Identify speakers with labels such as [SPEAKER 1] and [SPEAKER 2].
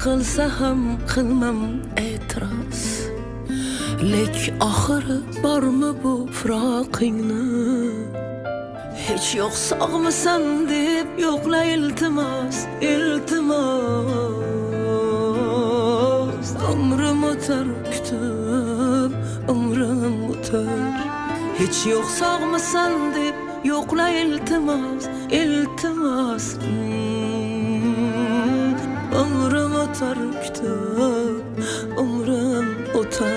[SPEAKER 1] qilsa ham qilmam e'tiroz. Lek oxiri bormi bu firoqingni? Hech yo'q sog'misan deb yo'qla iltimos, iltimos. Umrim o'tar kutib, umrim o'tar. Hech yo'q sog'misan deb yo'qla iltimos, iltimos. Umrim o'tar kutib, umrim o'tar.